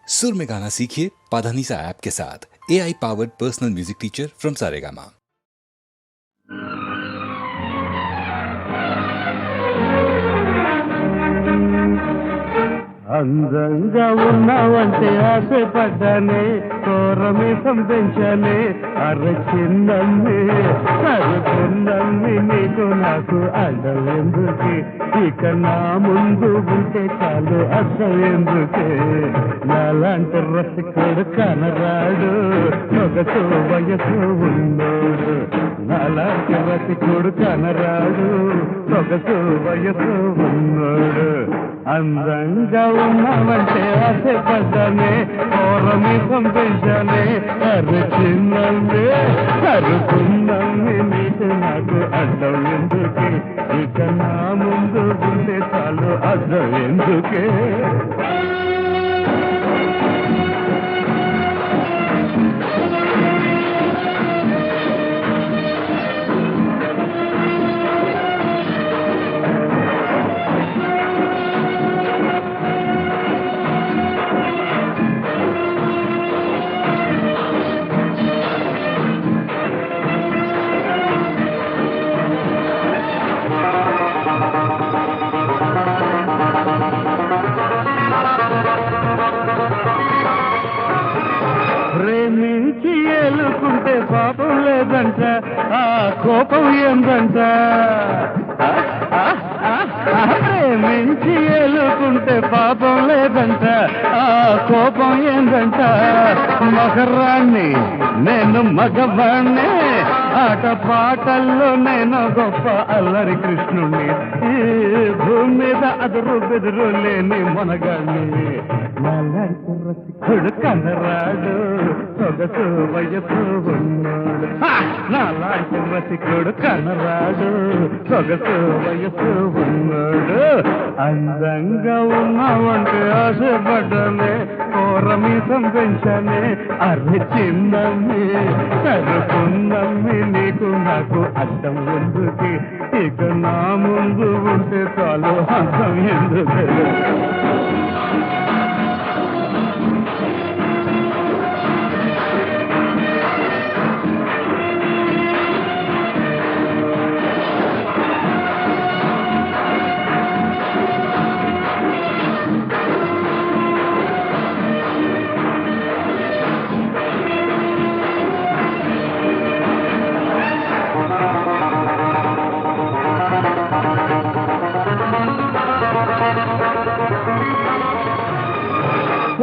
सुर में गाना सीखिए पाधानीसा ऐप के साथ। AI powered personal music teacher from Saregama. అందంగా ఉన్నావంటే ఆశపడ్డానే, కోరమీసం పెంచానే, అరచిన్నమ్మి సరుకున్నమ్మి నీకు నాకు అడ్డం ఎందుకే, ఇక నా ముందు ఉంటే చాలు అర్థం ఎందుకే. నాలాంటి రసికుడు కనరాడు, మొగసు వయసు ఉన్నోడు. నాలాంటి రసికుడు కనరాడు, మొగసు వయసు ఉన్నోడు. అందంగా ఉన్నామంటే ఆశపడ్డానే, కోరమీసం పెంచానే, అరచిన్నమ్మి సరుకున్నమ్మి నీకు నాకు అడ్డం ఎందుకే, ఇక నా ముందు ఉంటే చాలు అర్థం ఎందుకే. ప్రేమించి ఏలుకుంటే పాపం లేదంట, ఆ కోపం ఏందంట. ప్రేమించి ఏలుకుంటే పాపం లేదంట, ఆ కోపం ఏందంట. మగరాన్ని నేను మగవాణ్ణి, ఆట పాటల్లో నేను గొప్ప అల్లరి కృష్ణుణ్ణి, ఈ భూమి మీద అదురు బెదురు లేని మొనగాణ్ణి. నాలాంటి రసికుడు కనరాడు, సొగసు వయసు ఉన్నాడు. నాలాంటి రసికుడు కనరాడు, సొగసు వయసు ఉన్నాడు. అందంగా ఉన్నావంటే ఆశపడ్డానే, కోరమీసం పెంచానే, అరచిన్నమ్మి సరుకున్నమ్మి నీకు నాకు అర్థం ఎందుకే, ఇక నా ముందు ఉంటే చాలు అర్థం ఎందుకే.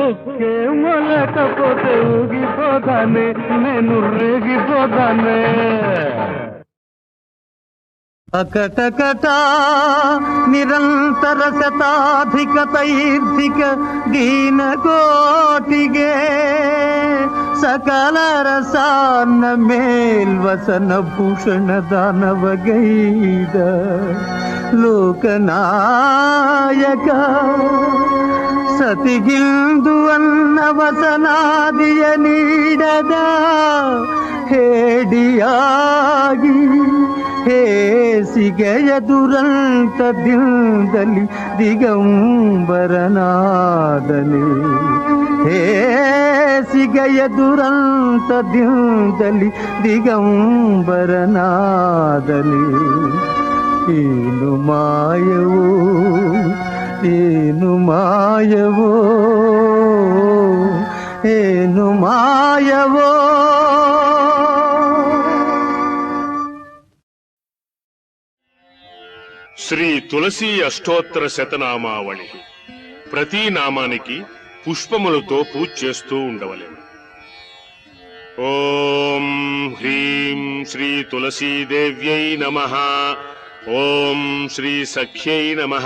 ఒక్కేమో లేకపోతే ఊగిపోతానే, నేను రేగిపోతానే. అకటకట నిరంతర శతాధిక తైర్ధిక దీన కోటిಗೆ ಸಕಲ ರಸಾನ್ನ ಮೇಲ್ವಸನ ಭೂಷಣ ದಾನವಗೈದ ಲೋಕನಾಯಕ ಸತಿಗಿಂದು ಅನ್ನ ವಸನಾದಿಯ ನೀಡದ ಹೇಡಿಯಾಗಿ ಹೇಸಿಗೆಯ ದುರಂತ ದಿಂದಲಿ ದಿಗಂಬರನಾದನೆ, ಹೇಸಿಗೆಯ ದುರಂತ ದಿಂದಲಿ ದಿಗಂಬರನಾದನೆ. ಏನು ಮಾಯವೋ ಏನು ಮಾಯವೋ ಏನು ಮಾಯವೋ. శ్రీ తులసి అష్టోత్తర శతనామావళి. ప్రతి నామానికి పుష్పములతో పూజ చేస్తూ ఉండవలెను. ఓం హ్రీం శ్రీ తులసీదేవ్యై నమః. ఓం శ్రీ సఖ్యై నమః.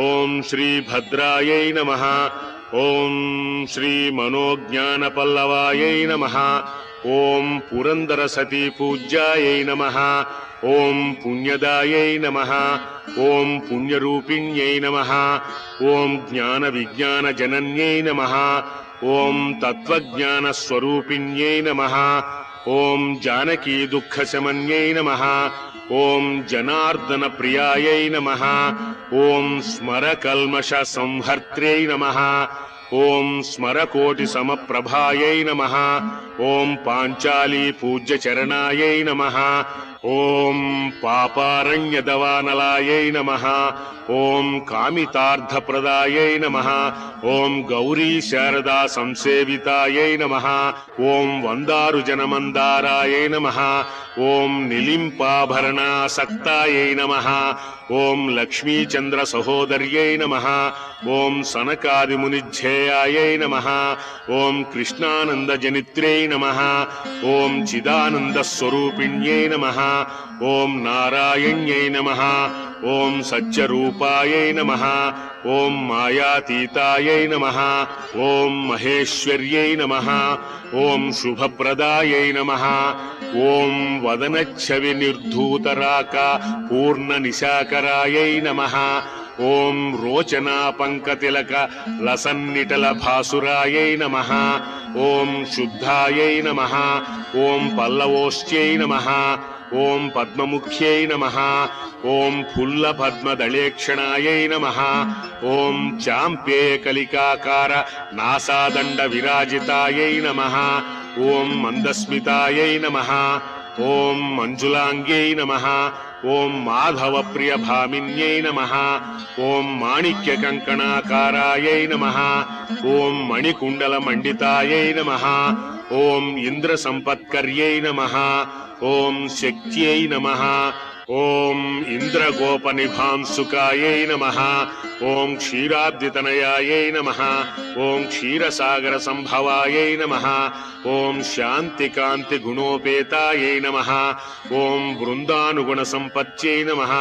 ఓం శ్రీ భద్రాయై నమః. ఓం శ్రీ మనోజ్ఞానపల్లవాయై నమః. ఓం పురందర సతీ పూజ్యాయై నమః. ఓం పుణ్యదాయై నమః. ఓం పుణ్యరూపిణ్యై నమః. ఓం జ్ఞాన విజ్ఞాన జనన్యై నమః. ఓం తత్వజ్ఞాన స్వరూపిణ్యై నమః. ఓం జానకీ దుఃఖశమన్యై నమః. ఓం జనార్దన ప్రియాయై నమః. ఓం స్మర కల్మష సంహర్త్ర్యై నమః. ఓం స్మరకోటి సమప్రభాయై నమః. ఓం పాంచాలీ పూజ్య చరణాయై నమః. ఓం పాపారణ్యదవానలాయై నమః. ఓం కామితార్థప్రదాయై నమః. ఓం గౌరీ శారదా సంసేవితాయై నమః. ఓం వందారు జనమందారాయై నమః. ఓం నిలింపాభరణాసక్తాయై నమః. ఓం లక్ష్మీచంద్ర సహోదర్యై నమః. ఓం సనకాదిమునిధ్యేయాయై నమః. ఓం కృష్ణానందజనిత్ర్యై నమః. ఓం చిదానందస్వరూపిణ్యై నమః. ఓం నారాయణ్యై నమః. ఓం సత్యరూపాయై నమః. ఓం మాయాతీతాయై నమః. ఓం మహేశ్వర్యై నమః. ఓం శుభప్రదాయై నమః. ఓం వదనచ్ఛవి నిర్ధూతరాక పూర్ణ నిశాకరాయై నమః. ఓం రోచనా పంకతిలక లసన్నిటల భాసురాయై నమః. ఓం శుద్ధాయై నమః. ఓం పల్లవోశ్చ్యై నమః. ఓం పద్మముఖ్యై నమః. ఓం ఫుల్ల పద్మదళేక్షణాయై నమః. ఓం చాంపేయకలికాకార నాసాదండ విరాజితాయై నమః. ఓం మందస్మితాయై నమః. ఓం మంజులాంగ్యై నమః. ఓం మాధవ ప్రియ భామిన్యై నమః. ఓం మాణిక్య కంకణాకారాయై నమః. ఓం మణికుండల మండితాయై నమః. ఓం ఇంద్ర సంపత్కర్యై నమః. ఓం శక్త్యై నమః. ఓం ఇంద్రగోపనిభాంసుకాయై నమః. ఓం క్షీరాబ్దితనయాయై నమః. ఓం క్షీరసాగర సంభవాయై నమః. ఓం శాంతికాంతి గుణోపేతాయై నమః. ఓం బృందానుగుణ సంపత్యై నమః.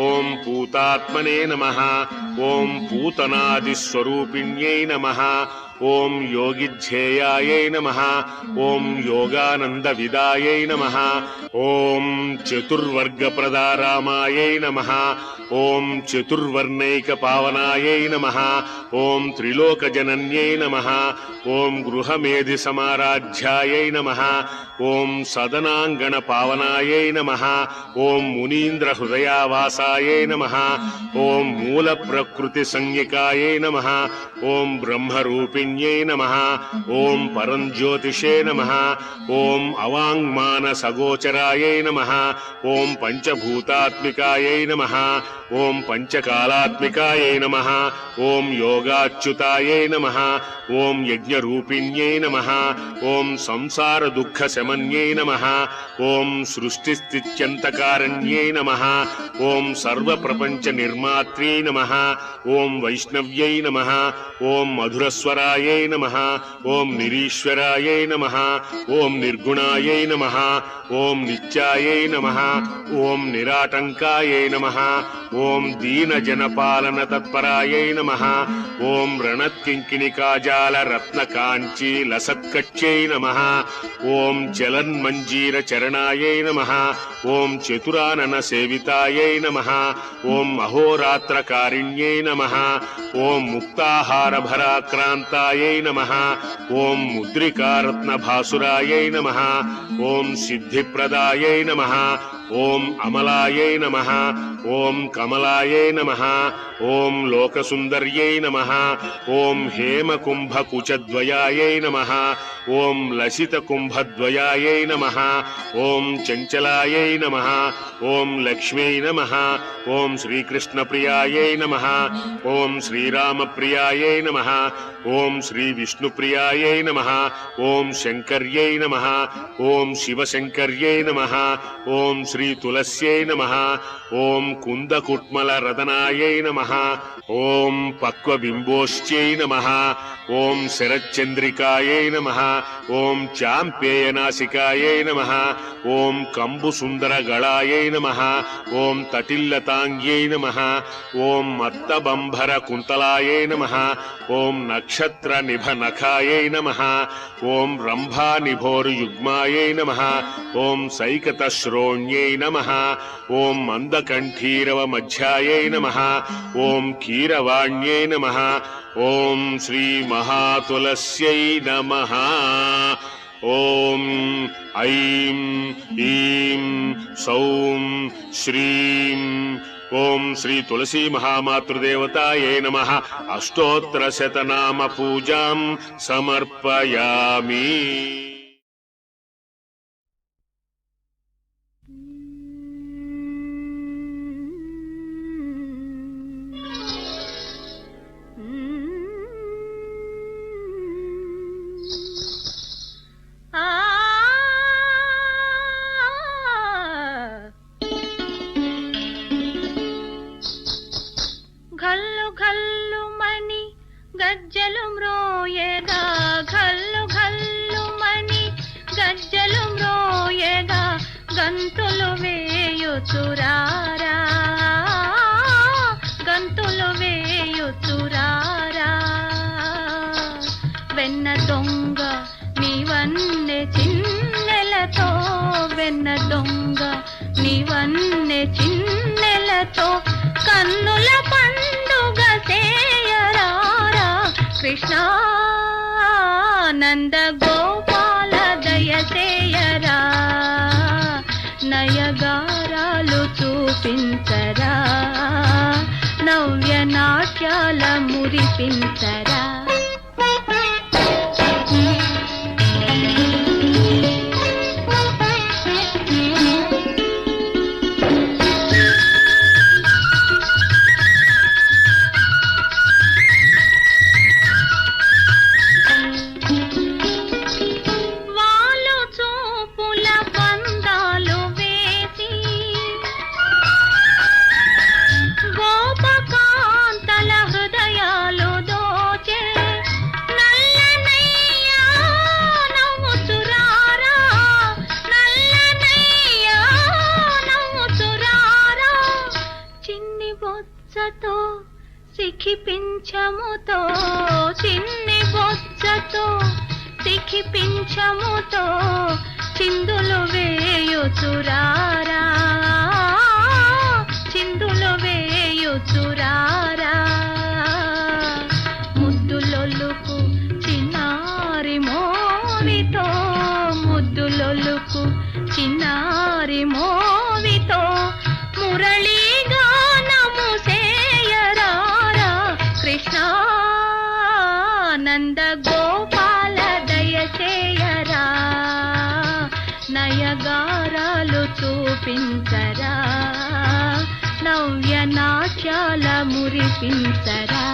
ఓం పూతాత్మనే నమః. ఓం పూతనాదిస్వరూపిణ్యై నమః. ఓం యోగిధ్యేయాయై నమః. ఓం యోగానంద విదాయై నమః. ఓం చతుర్వర్గప్రదారామాయై నమః. ఓం చతుర్వర్ణైక పావనాయై నమః. ఓం త్రిలోకజనన్యై నమః. ఓం గృహమేధి సమారాధ్యాయై నమః. ఓం సదనాంగణ పావనాయై నమః. ఓం మునీంద్ర హృదయావాసాయై నమః. ఓం మూల ప్రకృతి సంజ్ఞకాయై నమః. ఓం బ్రహ్మరూపిణ్యై నమః. ఓం పరంజ్యోతిషే నమః. ఓం అవాంగ్మాన సగోచరాయై నమః. ఓం పంచభూతాత్మికాయై నమః. ఓం పంచకాలాత్మికాయై నమః. ఓం యోగాచ్యుతాయై నమః. ఓం యజ్ఞరూపిణ్యై నమః. ఓం సంసార దుఃఖ శమన్యై నమః. ఓం సృష్టిస్థిత్యంతకారణ్యై నమః. ఓం సర్వప్రపంచ నిర్మాత్ర్యై నమః. ఓం వైష్ణవ్యై నమః. ఓం మధురస్వరాయై నమః. ఓం నిరీశ్వరాయై నమః. ఓం నిర్గుణాయై నమః. ఓం నిత్యాయై నమః. ఓం నిరాటంకాయై నమః. ఓం దీనజనపాలన తత్పరాయై నమః. ఓం రణత్కింకిణికాజాల రత్నకాంచీ లసత్కట్యై నమః. ఓం చలన్మంజీర చరణాయై నమః. ఓం చతురానన సేవితాయై నమః. ఓం అహోరాత్రకారిణ్యై నమః. ఓం ముక్తాహారభరాక్రాంతాయై నమః. ఓం ముద్రికారత్న భాసురాయై నమః. ఓం సిద్ధిప్రదాయై నమః. ఓం అమలాయై నమః. ఓం కమలాయై నమః. ఓం లోకసుందర్యై నమః. ఓం హేమకుంభకుచద్వయాయై నమః. ఓం లసితకుంభద్వయాయై నమః. ఓం చంచలాయై నమః. ఓం లక్ష్మీ నమః. ఓం శ్రీకృష్ణప్రియాయై నమః. ఓం శ్రీరామప్రియాయై నమః. ఓం శ్రీవిష్ణుప్రియాయై నమః. ఓం శంకర్యై నమః. ఓం శివశంకర్యై నమః. ఓం శ్రీ తులస్యై నమః. ఓం కుందకుట్మల రదనాయై నమః. ఓం పక్వబింబోశ్చ్యై నమః. ఓం శరచ్చంద్రికాయై నమః. ఓం చాంపేయనాసికాయై నమః. ఓం కంబుసుందరగళాయై నమః. ఓం తటిల్లతాంగ్యై నమః. ఓం మత్తబంభర కుంతలాయై నమః. ఓం నక్షత్ర నిభనఖాయై నమః. ఓం రంభానిభోరుయుగ్మాయై నమః. ఓం సైకతశ్రోణ్యై నమః. ఓం మందకంఠీరవ మధ్యాయై నమః. ఓం కీరవాణ్యై నమః. ఓం శ్రీ మహాతులస్యై నమః. ఓం ఐం ఈం సౌం శ్రీం ఓం శ్రీ తులసీ మహామాతృదేవతాయై నమః. అష్టోత్తర శతనామ పూజాం సమర్పయామి. ఘల్లు ఘల్లు మని గజ్జలు మ్రోయగా, ఘల్లు ఘల్లు మని గజ్జలు మ్రోయగా, గంతులు వేయుచురారా, గంతులు వేయుచురారా. వెన్న దొంగ నీవన్నె చిన్నెలతో, వెన్న దొంగ నీవన్నె చిన్నెలతో, కన్నుల పండుగ చేయరారా. కృష్ణ నంద గోపాల దయచేయరా, నయగారాలు చూపించరా, నవ్య నాట్యాల మురిపించరా. సిఖిపించముతో, చిన్ని బొచ్చతో సిఖిపించముతో, చిందులు వేయుచురారా, చిందులు వేయుచురారా. ముద్దులొల్లుకు చిన్నారి మోవితో, ముద్దులొల్లుకు చిన్నారి మోవితో, మురళీ గానము సేయరారా. కృష్ణ నంద గోపాల దయచేయరా, నయగారాలు చూపించరా, నవ్య నాట్యాల మురిపించరా.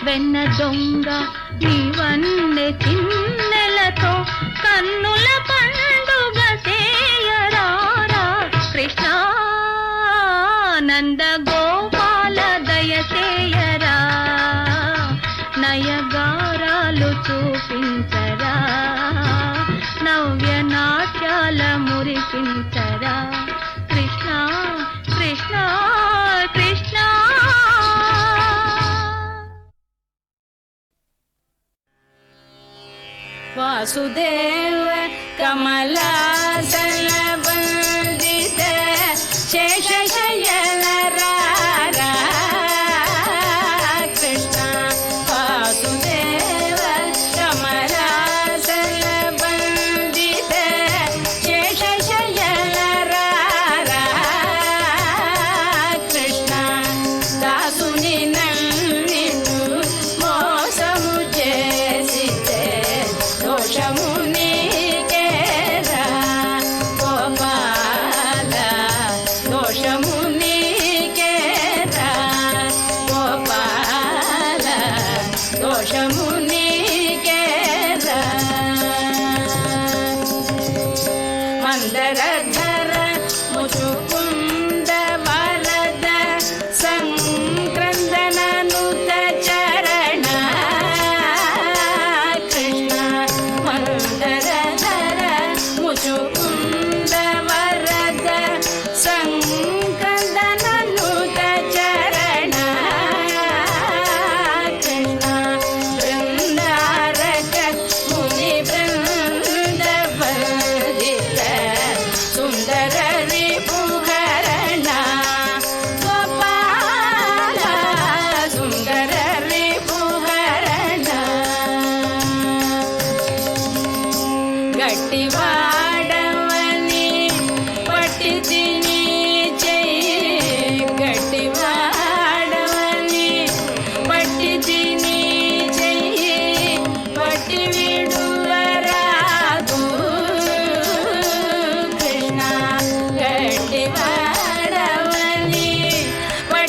వెన్న దొంగ నీవన్నె చిన్నెలతో, కన్నుల పండుగ చేయరారా. కృష్ణ నంద గోపాల దయచేయరా, నయగారాలు చూపించరా, నవ్య నాట్యాల మురిపించరా. కృష్ణ కృష్ణ కృష్ణ. वासुदेव कमलासन वंदित शेषशयन रारा. कृष्ण वासुदेव कमलासन वंदित शेषशयन रारा. कृष्ण दासुनि नन्निनु मोसमु చేసితే దోషము నీకెందుకు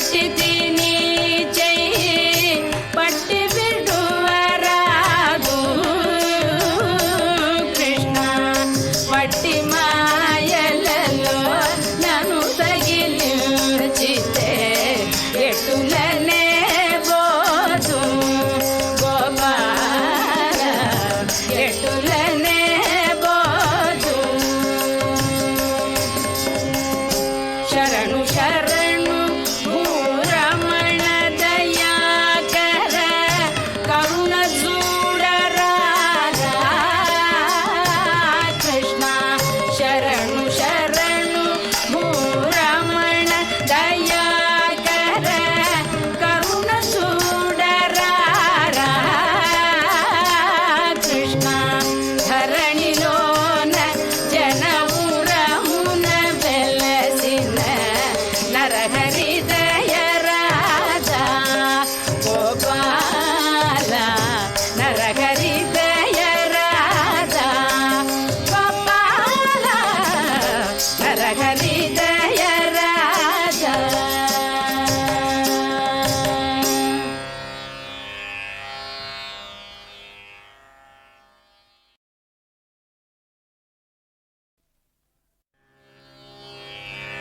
పట్టి తిని చెయ్యి పట్టి విడువరాదు కృష్ణ వట్టి మాయలలో నన్ను తగిలించితే ఎటులనే పోదు గోపాల ఎటులనే పోదు శరణు శరణు భూరమణ దయాకర కరుణ చూడరారా కృష్ణ శరణు శరణు భూరమణ దయాకర కరుణ చూడరారా కృష్ణ ధరణిలోన జనమురమున వెలసిన నరహరిదయ రాజా గోపాల నరహరిదయ రాజా గోపాల నరహరిదయ రాజా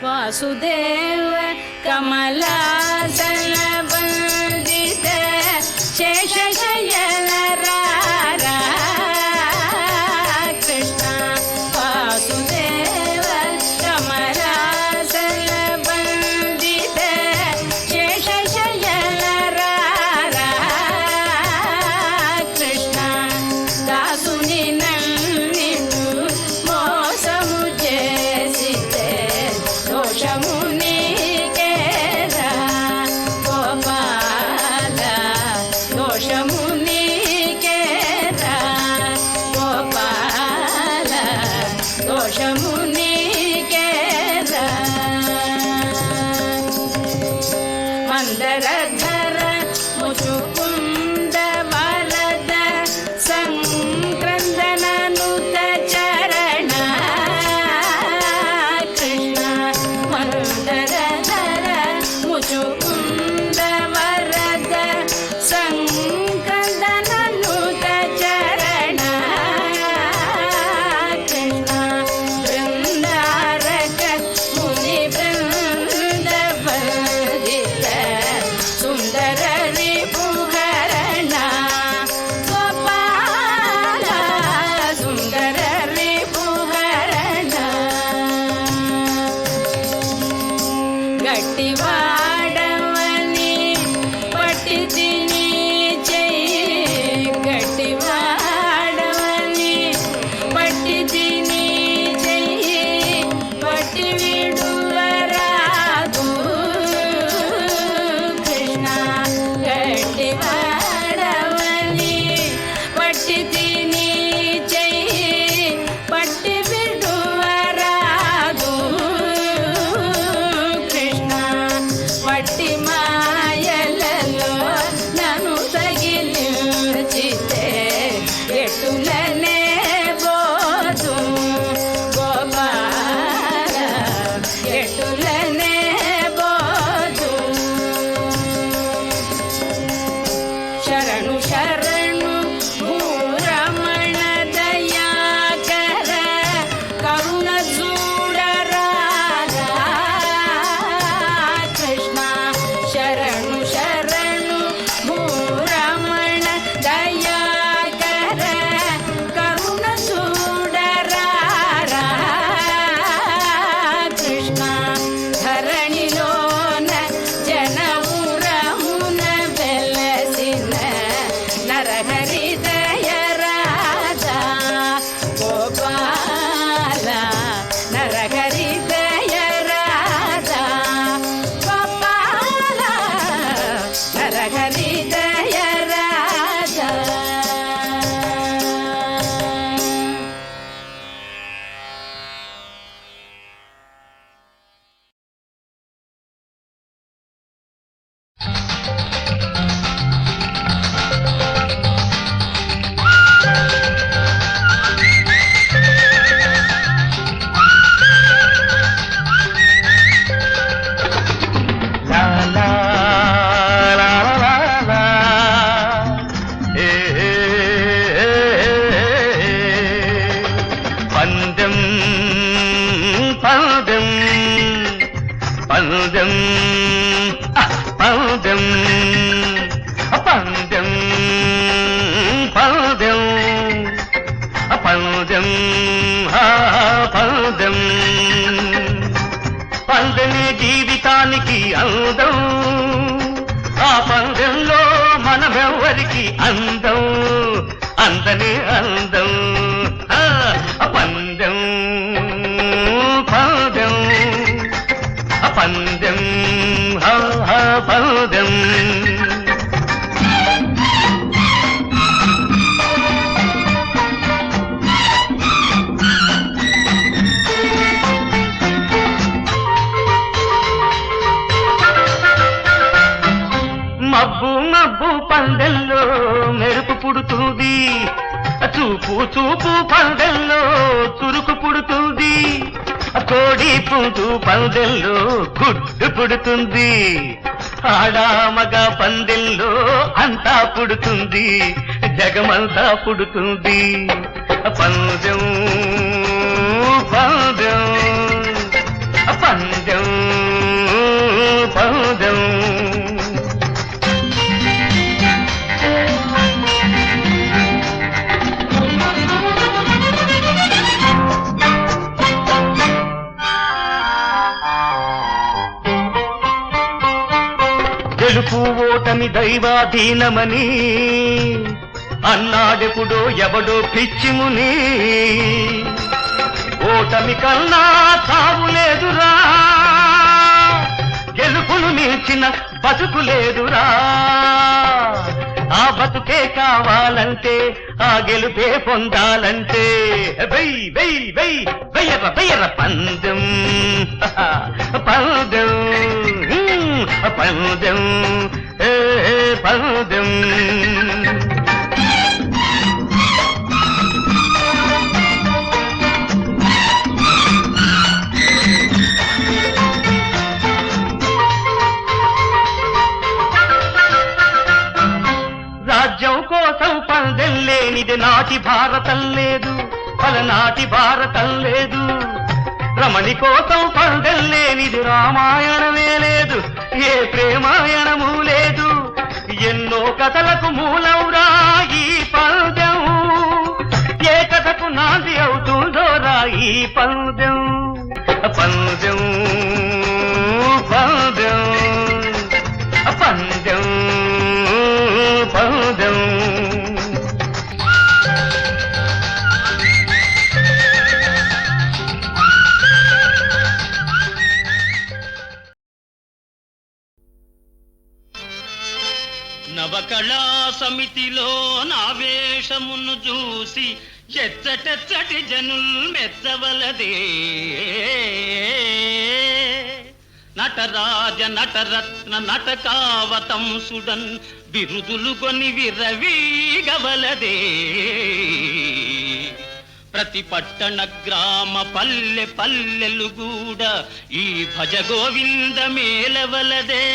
वासुदेव कमलासन वंदित शेषशयन रारा कृष्ण वासुदेव कमलासन वंदित शेषशयन रारा कृष्ण दासुनि नन्निनु మోసము చేసితే దోషము నీకేరా గోపాల దోషము నీకేరా గోపాల దోషము నీకేరా మందరధర ముచుకుంద వరద సంక్రందననుత చరణ కృష్ణ మందరధర ముచుకుంద వరద సంక్రందననుత చరణ కృష్ణ బృందారక ముని బృంద వందిత సుందర రిపుహరణ గోపాల సుందర రిపుహరణ గట్టివాడవని పట్టి తిని చెయ్యి గట్టివాడవని పట్టి తిని చెయ్యి పట్టి విడువరాదు కృష్ణ గట్టివాడవని పట్టి తిని చెయ్యి పట్టి విడువరాదు కృష్ణ వట్టి మాయలలో నన్ను తగిలించితే ఎటులనే పోదు గోపాల ఎటులనే పోదు శరణు శరణు భూరమణ దయాకర కరుణ చూడరారా కృష్ణ పందెం పందెం పందెం పందెం పందెం పందెమే జీవితానికి అందం, ఆ పందెంలో మనమెవ్వరికి అందం, అందనే అందం. పందెం పందెం పందెం పందెం. మబ్బు మబ్బు పందెల్లో మెరుపు పుడుతుంది, చూపు చూపు పందెల్లో చురుకు పుడుతుంది, కోడి పుంజు పందెల్లో గుడ్డు పుడుతుంది, ఆడా మగ పందెల్లో అంతా పుడుతుంది, జగమంతా పుడుతుంది. పందెం పందెం పందెం పందెం. గెలుపు ఓటమి దైవాధీనమని అన్నాడెప్పుడో ఎవడో పిచ్చిముని, ఓటమి కన్నా తావు లేదురా, గెలుపును మించిన బతుకు లేదురా, ఆ బతుకే కావాలంటే ఆ గెలుపే పొందాలంటే వెయ్ వెయ్ వెయ్ వెయ్యర వెయ్యర పందెం పందెం పందెం పందెం. రాజ్యం కోసం పందెం లేనిది నాటి భారతం లేదు, పలనాటి భారతం లేదు, రమణి కోసం పందెం లేనిది రామాయణమే లేదు, ఏ ప్రేమాయణము లేదు, ఎన్నో కథలకు మూలవురా ఈ పందెం, ఏ కథకు నాంది అవుతుందో రా ఈ పందెం. పందెం పందెం పందెం పందెం. నవకళా సమితిలో నా వేషమును చూసి ఎచ్చటెచ్చటి జనుల్ మెచ్చవలదే, నటరాజ నటరత్న నటకావతంసుడన్ బిరుదులు కొని విరవీగవలదే, ప్రతి పట్టణ గ్రామ పల్లె పల్లెలు కూడా ఈ భజ గోవింద మేలవలదే,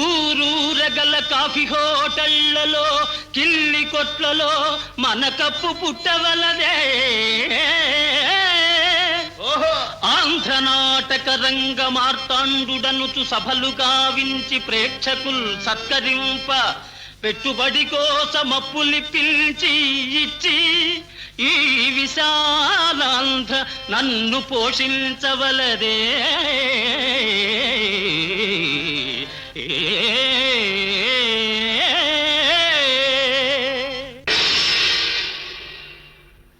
ఊరూరగల కాఫీ హోటళ్లలో కిల్లి కొట్లలో మన కప్పు పుట్టవలదే, ఆంధ్ర నాటక రంగ మార్తాండుడనుచు సభలు గావించి ప్రేక్షకుల్ సత్కరింప, పెట్టుబడి కోసమప్పులిప్పించి ఇచ్చి ఈ విశాలాంధ్ర నన్ను పోషించవలదే,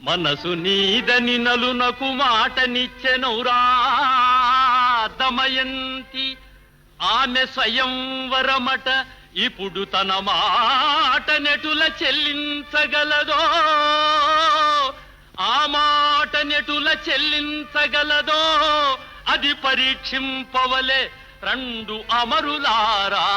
మనసు నీదని నలునకు మాటనిచ్చెనౌరా దమయంతి, ఆమె స్వయంవరమట ఇప్పుడు తన మాట నెటుల చెల్లించగలదో, ఆ మాట నెటుల చెల్లించగలదో అది పరీక్షింపవలే రెండు అమరులారా.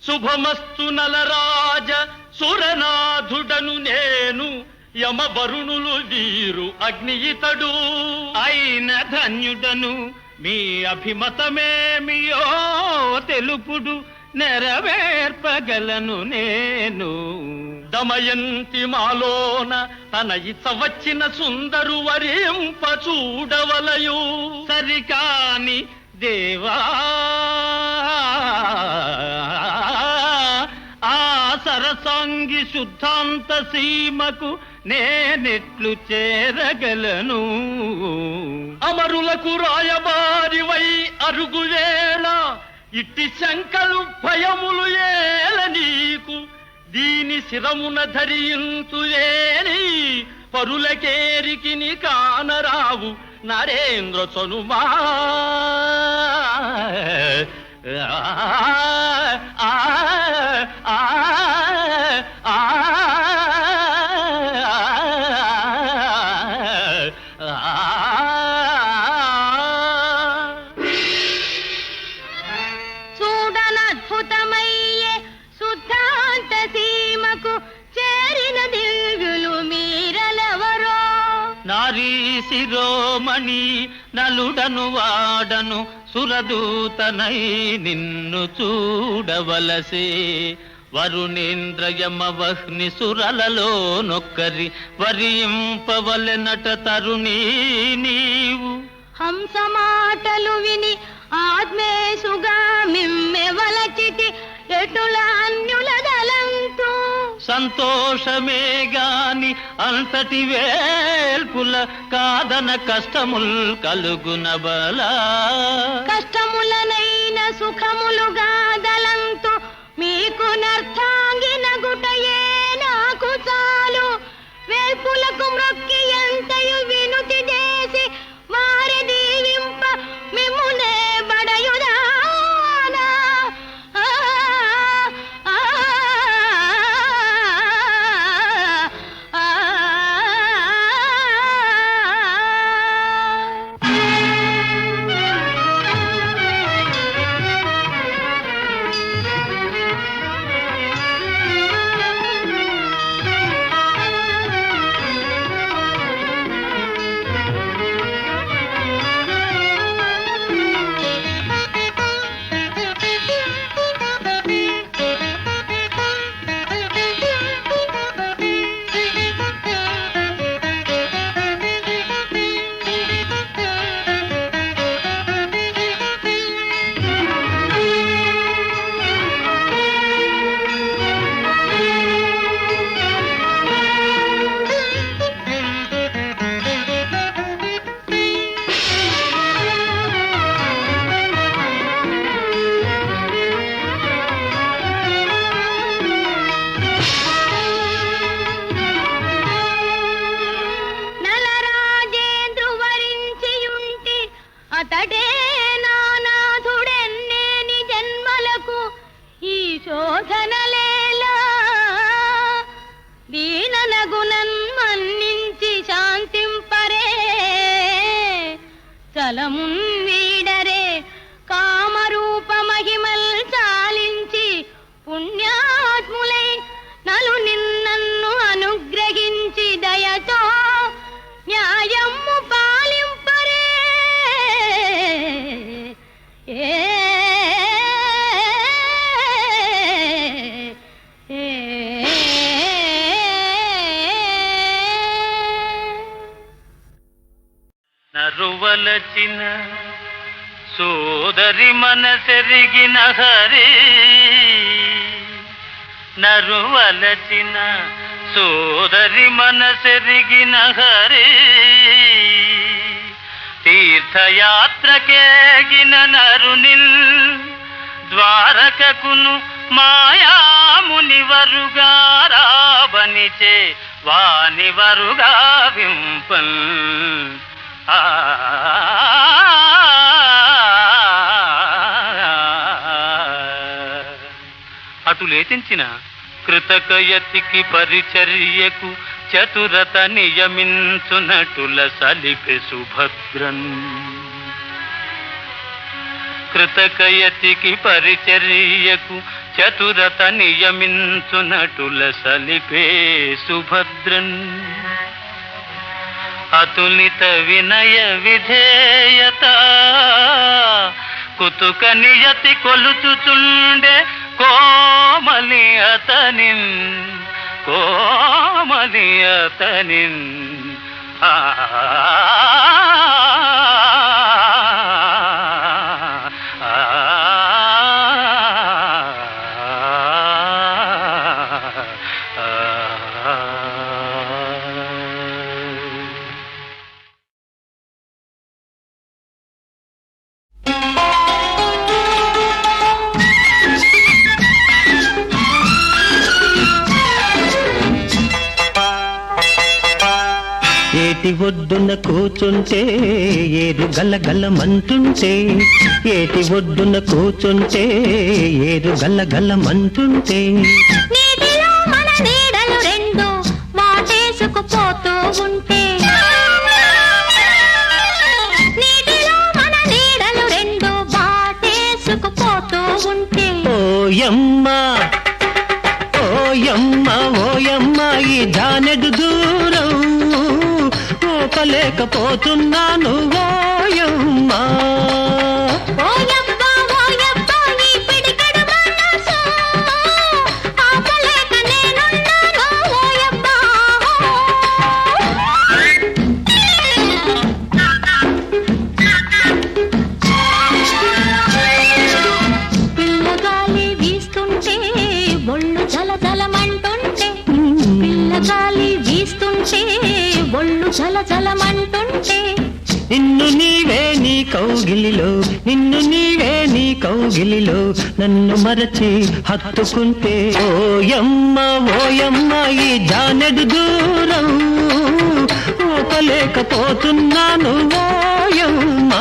శుభమస్తు నలరాజ సురనాథుడను నేను, యమవరుణులు వీరు అగ్నియితడు అయిన ధన్యుడను, మీ అభిమతమేమియో తెలుపుడు నెరవేర్పగలను నేను. దమయంతి మాలోన తన ఇచ్చ వచ్చిన సుందరు వరింప చూడవలయు సరికాని దేవా. ఆ సరసాంగి శుద్ధాంత సీమకు నేనెట్లు చేరగలను? అమరులకు రాయబారివై అరుగువేళ ఇట్టి శంకలు భయములు ఏల నీకు. దీని శిరమున ధరించుయేని పరులకేరికి నీ కానరావు నరేంద్ర చనుమా. చూడనద్భుతమయ్యే శుద్ధాంత సీమకు చేరిన దివ్యులు మీరలెవరో. నారీ శిరోమణి నలుడను వాడను సురదూతనై నిన్ను చూడవలసే. వరుణేంద్రయమ వహ్ని సురలలో నొక్కరి వరింపవలెనట తరుణీ నీవు. హంస మాటలు విని ఆత్మేశుగా మిమ్మెవలచితి ఎటుల అన్యుల దలంతు. సంతోషమే గాని అంతటి వేల్పుల కాదన కష్టముల్ కలుగున బలా. కష్టములనైన సుఖములుగా దలంతు మీకు నర్థాంగిన గుటయే నాకు చాలు. వేల్పులకు మ్రొక్కి ఎంతయు వినుతి చేసి వారి దీవింప మిమ్మునే బడయుదానా. అతడే నానాథుడెన్నేని జన్మలకు ఈ శోధనలేలా. దీననగునన్ మన్నించి శాంతింపరే చలమున్ వీడరే. కామరూప మహిమల్ చాలించి పుణ్యాత్ములై నలు నిన్నన్ను అనుగ్రహించి దయతో న్యాయము పాలింపరే. నరువలచిన సోదరి మనసెరిగిన హరి. నరువలచిన సోదరి మనసెరిగిన హరి. తీర్థయాత్రకేగిన నరునిల్ ద్వారకకును మాయాముని వరుగారావనిచే వాని వరుగా వింపల్. అటు లేచించిన కృతకయతికి పరిచర్యకు చతురత నియమించునటుల సలిపె సుభద్రన్. కృతకయతికి పరిచర్యకు చతురత నియమించునటుల సలిపే సుభద్రన్. అతులిత వినయ విధేయత కుతుక నియతి కొలుచుచుండే కోమలియతనిన్ కోమలియతనిన్ ఆ ఏటి ఒడ్డున కూచుంటే ఏరు గల్లగల్లమంటుంటే ఏటి ఒడ్డున కూచుంటే ఏరు గల్లగల్లమంటుంటే నీటిలో మన నీడలు రెండు వాటేసుకుపోతూ ఉంటే నీటిలో మన నీడలు రెండు వాటేసుకుపోతూ ఉంటే ఓయమ్మ ఓయమ్మ ఓయమ్మ ఈ జానెడు దూరం ఓపలేకపోతున్నాను ఓయమ్మా ఓయబ్బా ఓయబ్బా ఈ పిడికెడు మనసు ఆపలేక నేనున్నాను ఓయబ్బా పిల్లగాలి వీస్తుంటే ఒళ్ళు జలజలమంటుంటే పిల్లగాలి వీస్తుంటే ఒళ్ళు జలజలమంటుంటే నిన్ను నీవే నీ కౌగిలిలో నిన్ను నీవే నీ కౌగిలిలో నన్ను మరచి హత్తుకుంటే ఓయమ్మ ఓయమ్మ ఈ జానెడు దూరం ఊపలేకపోతున్నాను ఓయమ్మ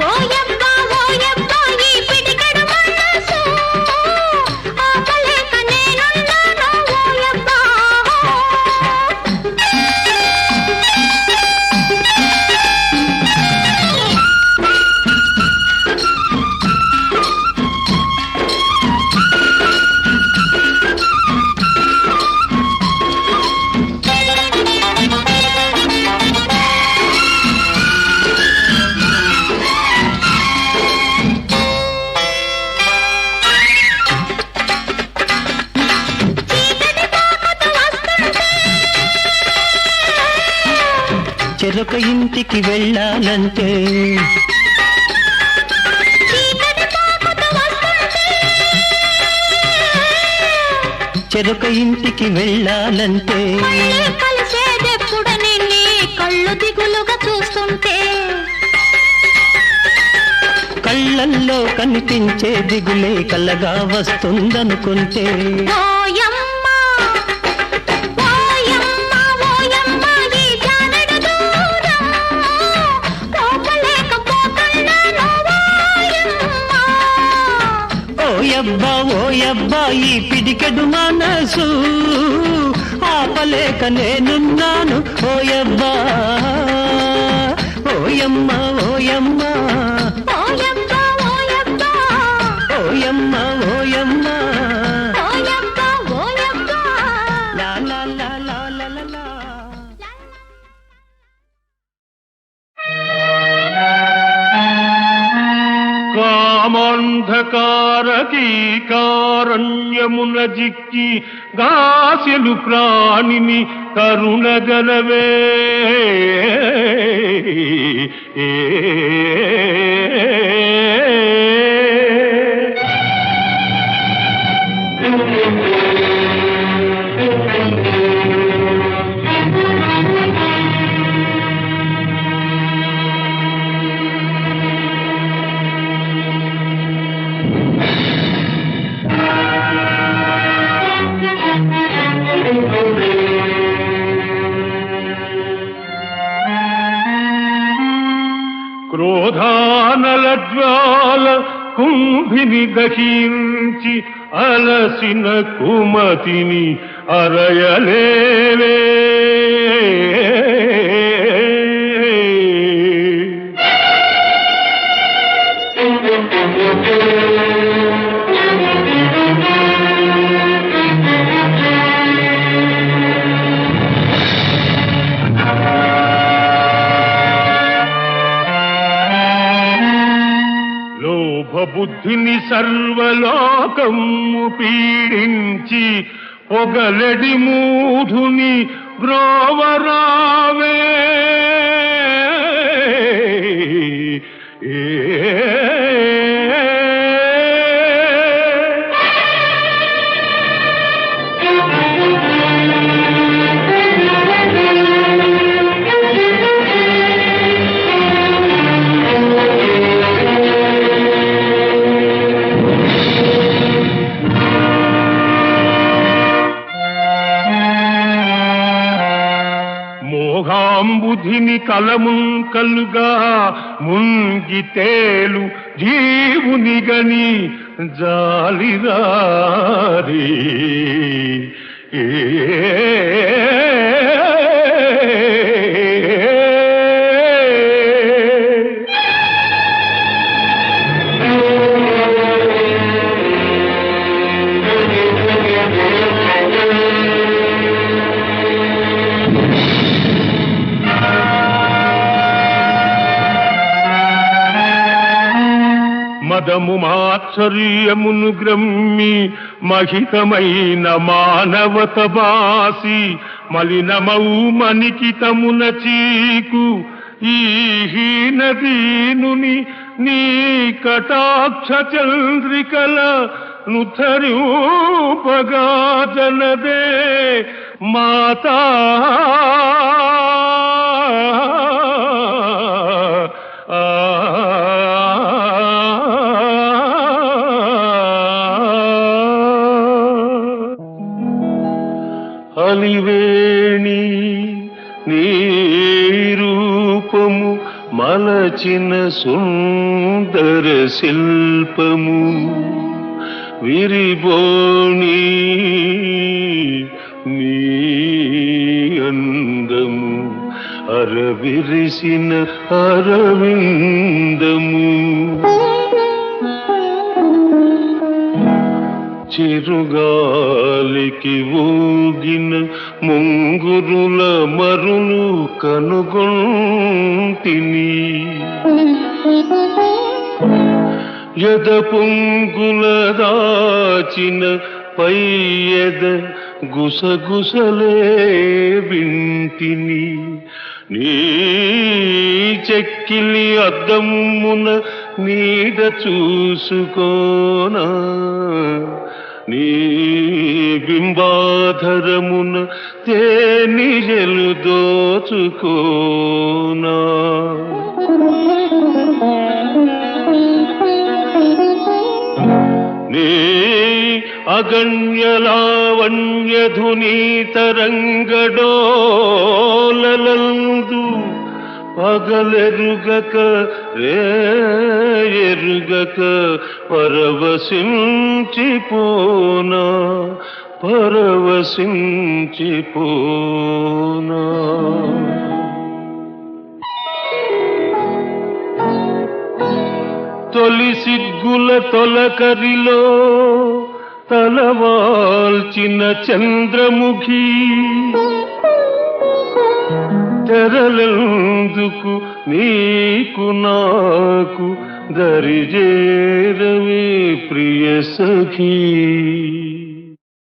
ఓయబ్బా ఓయబ్బా ఈ పిడికెడు మనసు ఆపలేక నేనున్నాను ఓయబ్బా చెరొక ఇంటికి వెళ్ళాలంటే చెరొక ఇంటికి వెళ్ళాలంటే కలిసేదెప్పుడని నీ కళ్ళు దిగులుగా చూస్తుంటే కళ్ళల్లో కనిపించే దిగులే కలగా వస్తుందనుకుంటే ఓయమ్మ ఓయమ్మ ఓయమ్మ ఈ జానెడు దూరం పోకలేకపోతున్నాను ఓయమ్మ ఓయబ్బా ఓయబ్బా ఈ పిడికెడు మనసు ఆపలేక నేనున్నాను ఓయబ్బా ఓయమ్మ ఓయమ్మ ఓయబ్బా ఓయబ్బా ఓయమ్మ ఓయమ్మ ఓయబ్బా ఓయబ్బా లా లా లా లా లా లా లా. కామాంధకారకీకారణ్యమున జిక్కి గాసెలు ప్రాణిని కరుణగలవే క్రోధానల జ్వాల కుంభిని దహించి అలసిన కుమతిని అరయలేవే బుద్ధిని సర్వలోకము పీడించి పొగలెడి మూఢుని బ్రోవరావే మోహాంబుధిని కలముంకలుగా ముంగి తేలు జీవుని గని జాలిరారి మదము మాత్సర్యమును గ్రమ్మి మహితమైన మానవత బాసి మలినమౌ మనికితమున చీకు ఈ హీనదీనుని నీ కటాక్ష చంద్రికల నుథరూపగా జనదే మాతా అలివేణి నీ రూపము మలచిన సుందర శిల్పము విరిబోణి నీ అందము అరవిరిసిన అరవిందము చిరుగాలికి ఊగిన ముంగురుల మరులు కనుగొంటిని యద పొంగుల దాచిన పైయద గుసగుసలే వింటిని నీ చెక్కిలి అద్దమున నీడ చూసుకోనా నీ బింబాధరమున తేనిజలు దోచుకోనా నీ అగణ్యలావణ్యధుని తరంగడోలలందు పగలెరుగక రేయెరుగక పరవశించిపోనా పరవశించిపోనా తొలి సిగ్గుల తొలకరిలో తలవాల్చిన చంద్రముఖి తెరలెందుకు నీకు నాకు దరిజేరవే ప్రియ సఖీ